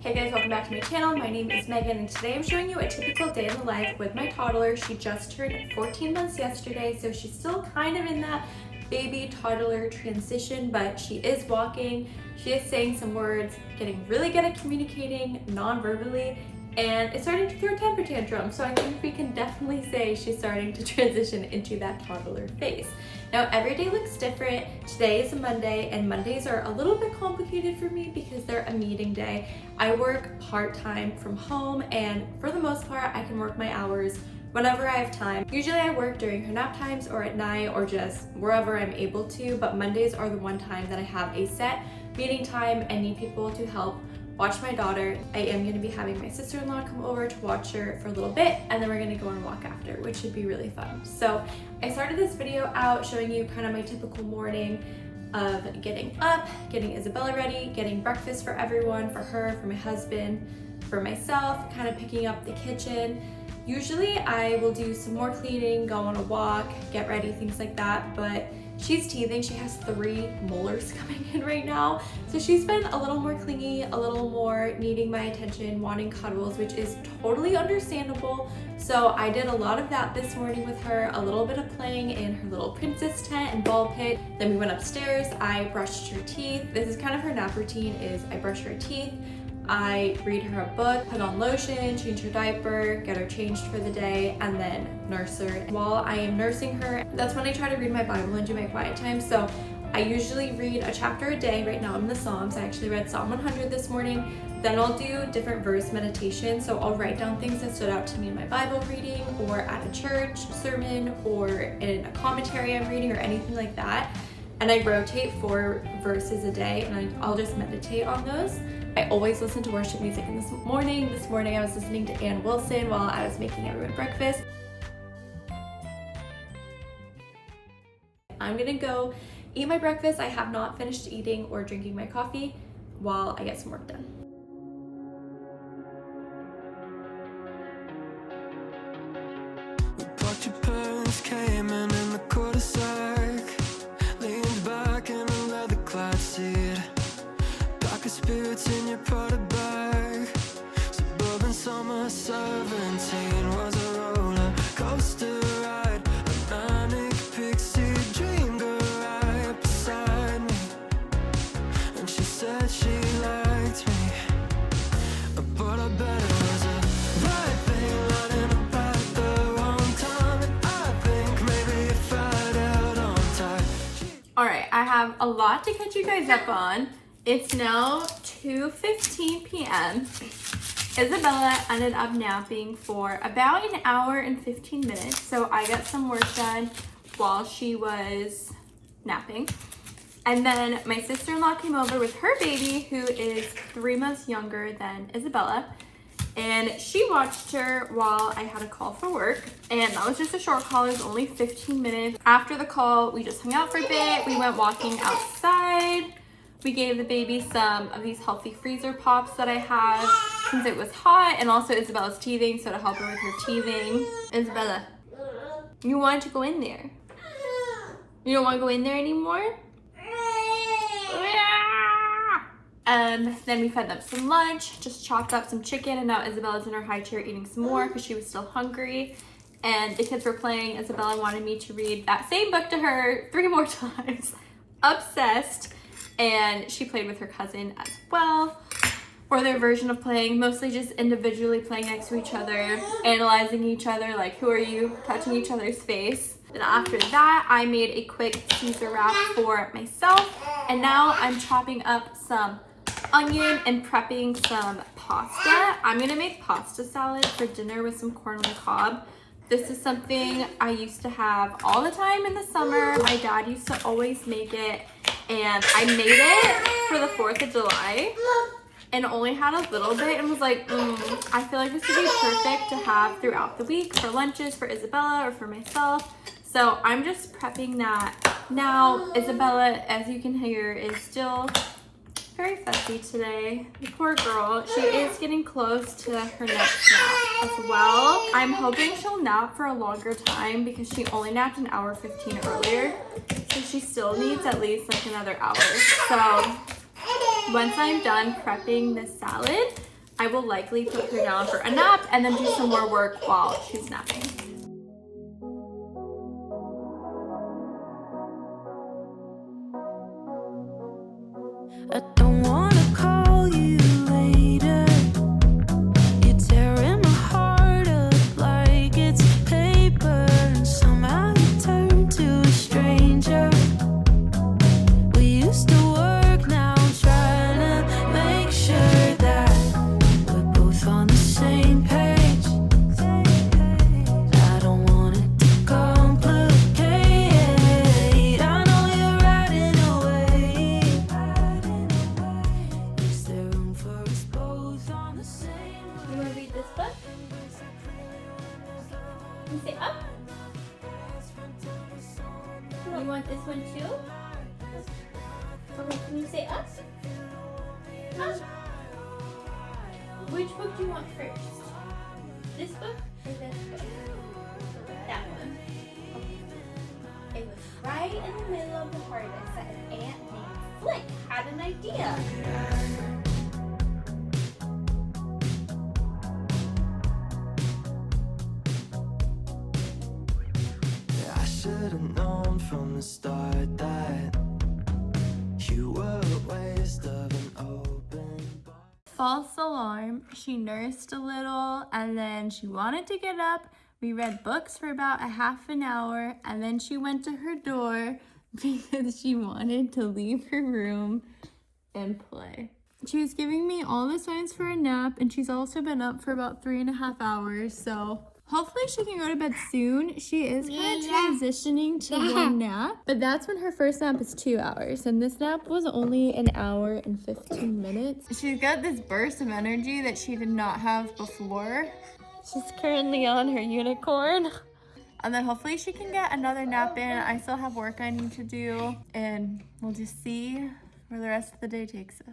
Hey guys, welcome back to my channel. My name is Megan and today I'm showing you a typical day in the life with my toddler. She just turned 14 months yesterday, so she's still kind of in that baby toddler transition, but she is walking, she is saying some words, getting really good at communicating non-verbally, and is starting to throw temper tantrums. So I think we can definitely say she's starting to transition into that toddler phase. Now every day looks different. Today is a Monday and Mondays are a little bit complicated for me because they're a meeting day. I work part-time from home and for the most part I can work my hours whenever I have time. Usually I work during her nap times or at night or just wherever I'm able to, but Mondays are the one time that I have a set meeting time and need people to help watch my daughter. I am going to be having my sister-in-law come over to watch her for a little bit and then we're going to go on a walk after, which should be really fun. So I started this video out showing you kind of my typical morning of getting up, getting Isabella ready, getting breakfast for everyone, for her, for my husband, for myself, kind of picking up the kitchen. Usually I will do some more cleaning, go on a walk, get ready, things like that, but she's teething. She has 3 molars coming in right now. So she's been a little more clingy, a little more needing my attention, wanting cuddles, which is totally understandable. So I did a lot of that this morning with her, a little bit of playing in her little princess tent and ball pit. Then we went upstairs, I brushed her teeth. This is kind of her nap routine is I brush her teeth, I read her a book, put on lotion, change her diaper, get her changed for the day, and then nurse her. While I am nursing her, that's when I try to read my Bible and do my quiet time. So I usually read a chapter a day. Right now I'm in the Psalms. I actually read Psalm 100 this morning. Then I'll do different verse meditation. So I'll write down things that stood out to me in my Bible reading or at a church sermon or in a commentary I'm reading or anything like that. And I rotate 4 verses a day and I'll just meditate on those. I always listen to worship music. And this morning I was listening to Ann Wilson while I was making everyone breakfast. I'm gonna go eat my breakfast. I have not finished eating or drinking my coffee while I get some work done. Your parents came in the cul-de-sac, leaned back in a leather-clad seat, pack of spirits in your product bag. Suburban summer 17 was a roller coaster ride, a manic pixie dream girl right beside me, and she said she liked me, but I bet it was a right thing running about the wrong time, and I think maybe if I'd held on tight. Alright, I have a lot to catch you guys up on. It's now 2:15 p.m. Isabella ended up napping for about an hour and 15 minutes, so I got some work done while she was napping. And then my sister-in-law came over with her baby, who is 3 months younger than Isabella, and she watched her while I had a call for work, and that was just a short call. It was only 15 minutes. After the call, we just hung out for a bit. We went walking outside. We gave the baby some of these healthy freezer pops that I have since it was hot, and also Isabella's teething, so to help her with her teething. Isabella, you wanted to go in there. You don't want to go in there anymore? Then we fed them some lunch, just chopped up some chicken, and now Isabella's in her high chair eating some more because she was still hungry. And the kids were playing. Isabella wanted me to read that same book to her 3 more times. Obsessed. And she played with her cousin as well, or their version of playing, mostly just individually playing next to each other, analyzing each other, like who are you, touching each other's face. Then after that, I made a quick Caesar wrap for myself, and now I'm chopping up some onion and prepping some pasta. I'm gonna make pasta salad for dinner with some corn on the cob. This is something I used to have all the time in the summer. My dad used to always make it, and I made it for the 4th of July and only had a little bit and was like, I feel like this would be perfect to have throughout the week for lunches for Isabella or for myself. So I'm just prepping that now. Isabella, as you can hear, is still very fussy today. The poor girl. She is getting close to her next nap as well. I'm hoping she'll nap for a longer time because she only napped an hour 15 earlier. So she still needs at least like another hour. So once I'm done prepping the salad, I will likely put her down for a nap and then do some more work while she's napping. I don't wanna call you later. You're tearing my heart up like it's paper, and somehow you turn to a stranger. We used to work, now I'm trying to make sure that we're both on the same page. I don't want it to complicate. I know you're riding away. Is there room for us both on the same? You want to read this book? Can you say up? You want this one too? Okay, can you say up? Up. Which book do you want first? This book or this book? That one. Okay. It was right in the middle of the harvest that an ant named Flick had an idea. I should have known from the start that you were a waste of an open bar. False alarm. She nursed a little and then she wanted to get up. We read books for about a half an hour and then she went to her door because she wanted to leave her room and play. She was giving me all the signs for a nap and she's also been up for about 3.5 hours, so hopefully she can go to bed soon. She is kind of transitioning to one nap, but that's when her first nap is 2 hours, and this nap was only an hour and 15 minutes. She's got this burst of energy that she did not have before. She's currently on her unicorn. And then hopefully she can get another nap in. I still have work I need to do, and we'll just see where the rest of the day takes us.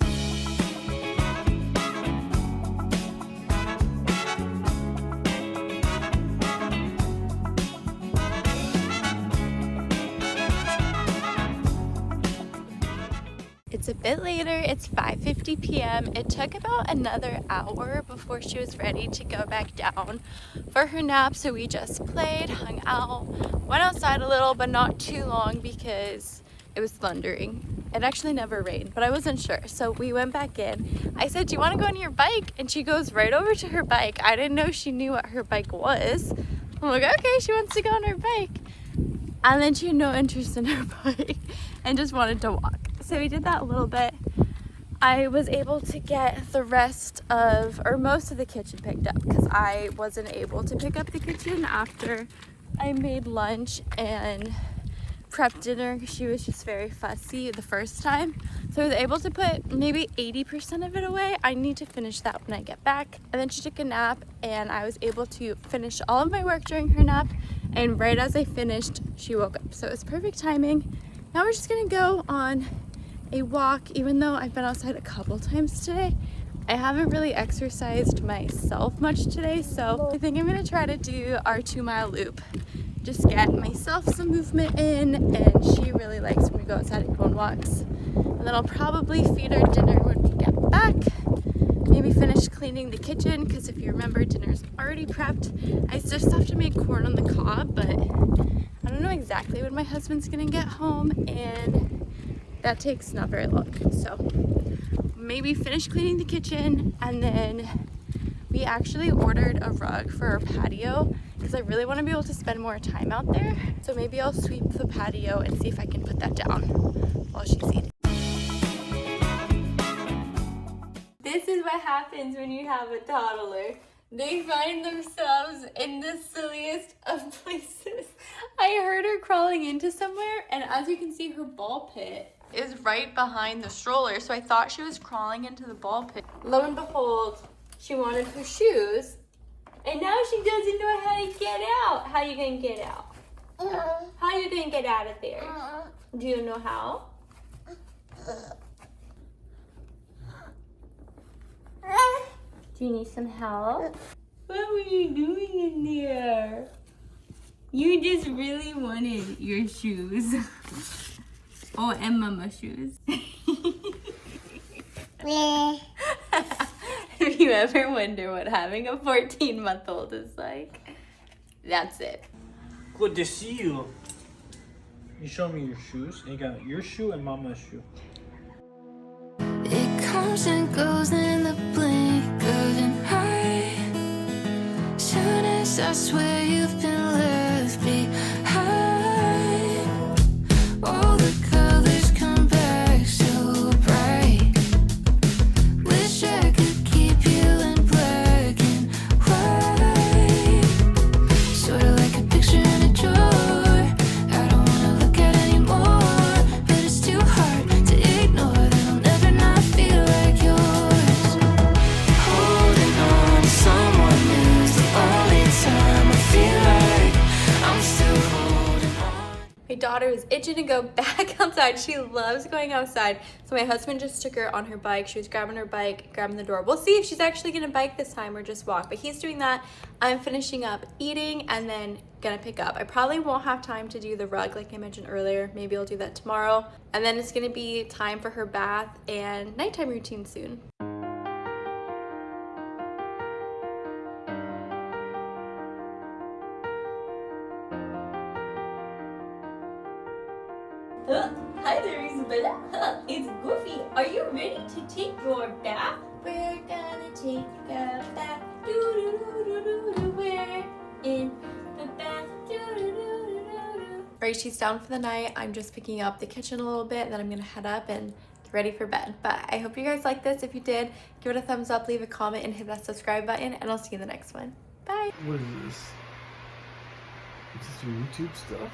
It's a bit later, it's 5:50 p.m. It took about another hour before she was ready to go back down for her nap, so we just played, hung out, went outside a little, but not too long because it was thundering. It actually never rained, but I wasn't sure, so we went back in. I said, do you want to go on your bike? And she goes right over to her bike. I didn't know she knew what her bike was. I'm like, okay, she wants to go on her bike. And then she had no interest in her bike and just wanted to walk. So we did that a little bit. I was able to get the rest of, or most of the kitchen picked up because I wasn't able to pick up the kitchen after I made lunch and prepped dinner because she was just very fussy the first time. So I was able to put maybe 80% of it away. I need to finish that when I get back. And then she took a nap and I was able to finish all of my work during her nap. And right as I finished, she woke up. So it was perfect timing. Now we're just gonna go on a walk. Even though I've been outside a couple times today, I haven't really exercised myself much today, so I think I'm gonna try to do our 2-mile loop. Just get myself some movement in, and she really likes when we go outside and go on walks. And then I'll probably feed her dinner when we get back. Maybe finish cleaning the kitchen, because if you remember, dinner's already prepped. I just have to make corn on the cob, but I don't know exactly when my husband's gonna get home, and that takes not very long. So maybe finish cleaning the kitchen, and then we actually ordered a rug for our patio because I really want to be able to spend more time out there. So maybe I'll sweep the patio and see if I can put that down while she's eating. This is what happens when you have a toddler. They find themselves in the silliest of places. I heard her crawling into somewhere, and as you can see, her ball pit is right behind the stroller, so I thought she was crawling into the ball pit. Lo and behold, she wanted her shoes, and now she doesn't know how to get out. How you gonna get out? How you gonna get out of there? Do you know how? Do you need some help? What were you doing in there? You just really wanted your shoes. Oh, and Mama's shoes. If you you ever wonder what having a 14-month-old is like, that's it. Good to see you. You show me your shoes. You got your shoe and Mama's shoe. It comes and goes in the blink of an eye. Soon as I swear you've been left behind, all the colors come back so bright. Wish I could keep you in black and white, sorta like a picture in a drawer. I don't wanna look at anymore, but it's too hard to ignore that I'll never not feel like yours. Holding on to someone new's the only time I feel like I'm still holding on. My daughter is itching to go back outside. She loves going outside. So my husband just took her on her bike. She was grabbing her bike, grabbing the door. We'll see if she's actually gonna bike this time or just walk, but he's doing that. I'm finishing up eating and then gonna pick up. I probably won't have time to do the rug like I mentioned earlier. Maybe I'll do that tomorrow. And then it's gonna be time for her bath and nighttime routine soon. Hi there, Isabella. It's Goofy. Are you ready to take your bath? We're gonna take a bath. Do-do-do-do-do-do. We're in the bath. Do-do-do-do-do-do. Right, she's down for the night. I'm just picking up the kitchen a little bit, and then I'm gonna head up and get ready for bed. But I hope you guys like this. If you did, give it a thumbs up, leave a comment, and hit that subscribe button, and I'll see you in the next one. Bye. What is this? Is this your YouTube stuff?